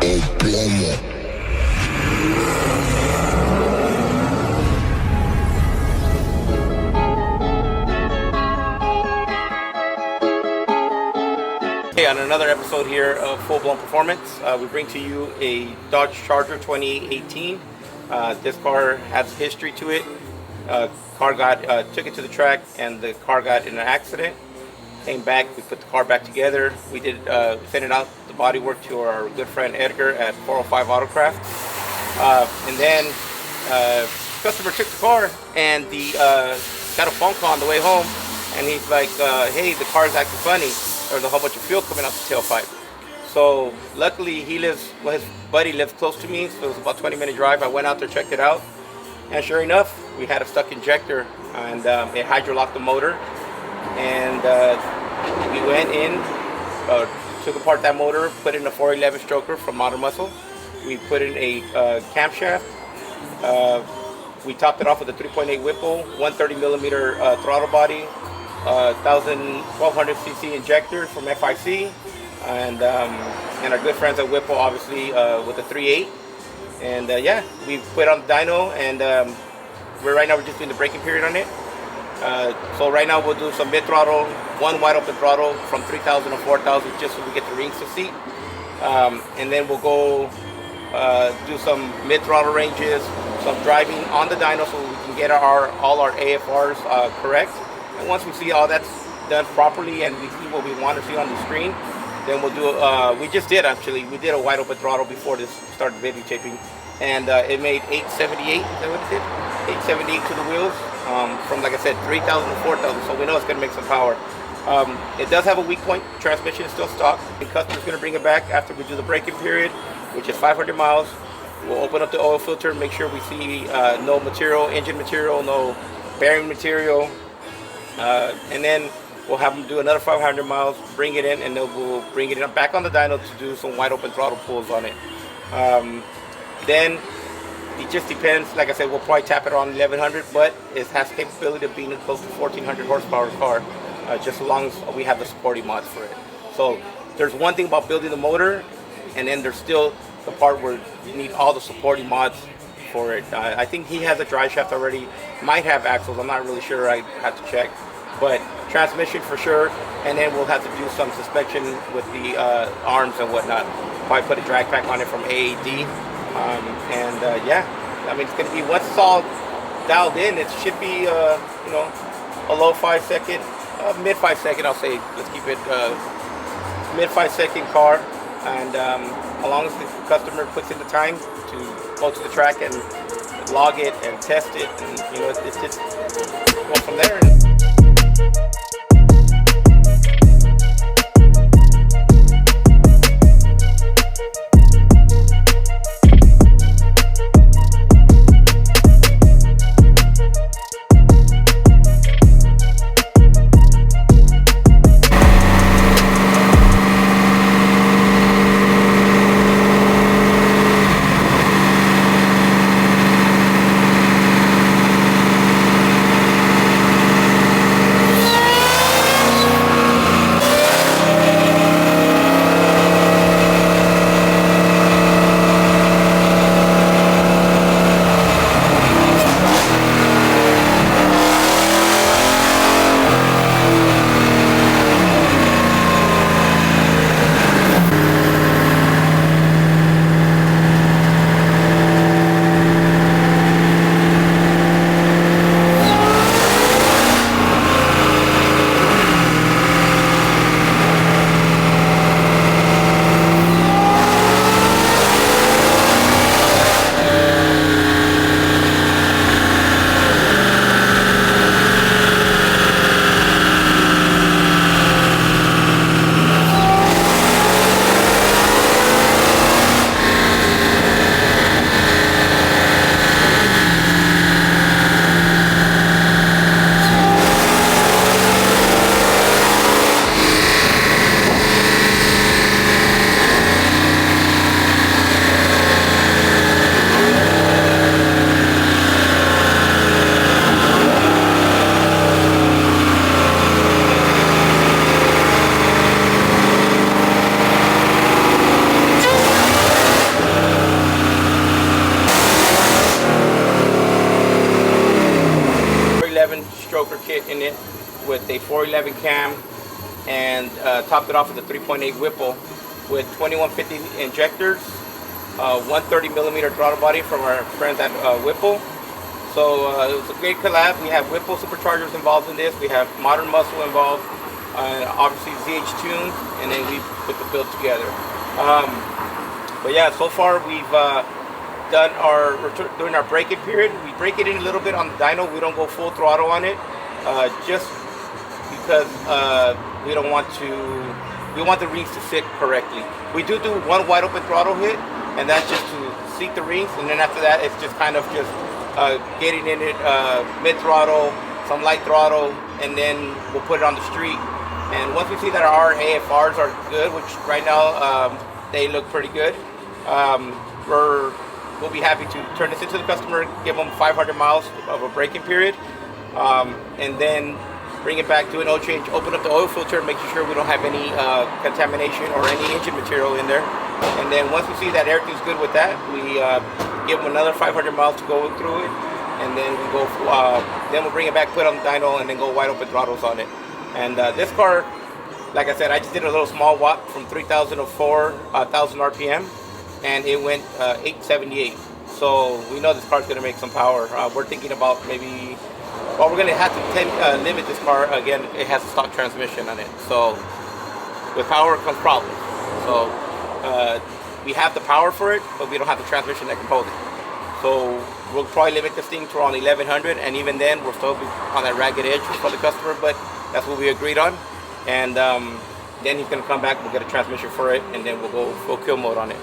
Hey, on another episode here of Full Blown Performance, we bring to you a Dodge Charger 2018. This car has history to it. Took it to the track, and the car got in an accident. Came back, we put the car back together. We sent it out the bodywork to our good friend Edgar at 405 Autocraft, and then customer took the car and got a phone call on the way home, and he's like, "Hey, the car's acting funny. There's a whole bunch of fuel coming out the tailpipe." So luckily his buddy lives close to me, so it was about a 20-minute drive. I went out there, checked it out, and sure enough, we had a stuck injector, and it hydrolocked the motor. And we went in, took apart that motor, put in a 411 stroker from Modern Muscle. We put in a camshaft. We topped it off with a 3.8 Whipple, 130 millimeter throttle body, 1200 cc injector from FIC, and our good friends at Whipple, obviously, with a 3.8. And yeah, we put on the dyno, and right now we're just doing the braking period on it. So right now we'll do some mid throttle, one wide open throttle from 3,000 to 4,000, just so we get the rings to seat. And then we'll go do some mid throttle ranges, some driving on the dyno, so we can get all our AFRs correct. And once we see all that's done properly and we see what we want to see on the screen, then we'll do, we did a wide open throttle before this started videotaping, and it made 878, is that what it did? 878 to the wheels, from, like I said, 3,000 to 4,000, so we know it's going to make some power. It does have a weak point, transmission is still stock. The customer's going to bring it back after we do the braking period, which is 500 miles. We'll open up the oil filter, make sure we see no material, engine material, no bearing material. And then we'll have them do another 500 miles, bring it in, and then we'll bring it back on the dyno to do some wide open throttle pulls on it. Then it just depends. Like I said, we'll probably tap it on 1100, but it has capability of being a close to 1400 horsepower car, just as long as we have the supporting mods for it. So there's one thing about building the motor, and then there's still the part where you need all the supporting mods for it. I think he has a drive shaft already, might have axles, I'm not really sure, I have to check, but transmission for sure. And then we'll have to do some suspension with the arms and whatnot. Probably put a drag pack on it from AAD, yeah, I mean, it's going to be, once it's all dialed in, it should be a low 5 second, mid 5 second, I'll say, let's keep it mid 5 second car. And as long as the customer puts in the time to go to the track and log it and test it, and it's just go from there. with a 411 cam and topped it off with a 3.8 Whipple with 2150 injectors, 130 millimeter throttle body from our friends at Whipple. So it was a great collab. We have Whipple superchargers involved in this. We have Modern Muscle involved, obviously ZH tuned, and then we put the build together. But yeah, so far we've we're doing our braking period. We break it in a little bit on the dyno. We don't go full throttle on it, just because we don't want to. We want the rings to sit correctly. We do one wide open throttle hit, and that's just to seat the rings. And then after that, it's just kind of just getting in it mid throttle, some light throttle, and then we'll put it on the street. And once we see that our AFRs are good, which right now they look pretty good, we'll be happy to turn this into the customer, give them 500 miles of a braking period, and then bring it back, do an oil change, open up the oil filter, making sure we don't have any contamination or any engine material in there. And then once we see that everything's good with that, we give them another 500 miles to go through it, and then we go. Then we'll bring it back, put it on the dyno, and then go wide open throttles on it. And this car, like I said, I just did a little small walk from 3,000 to 4,000 RPM, and it went 878. So we know this car's going to make some power. We're thinking about maybe. Well, we're going to have to limit this car. Again, it has a stock transmission on it. So with power comes problems. So we have the power for it, but we don't have the transmission that can hold it. So we'll probably limit this thing to around 1100, and even then we'll still be on that ragged edge for the customer, but that's what we agreed on. And then he's going to come back, we'll get a transmission for it, and then we'll go full kill mode on it.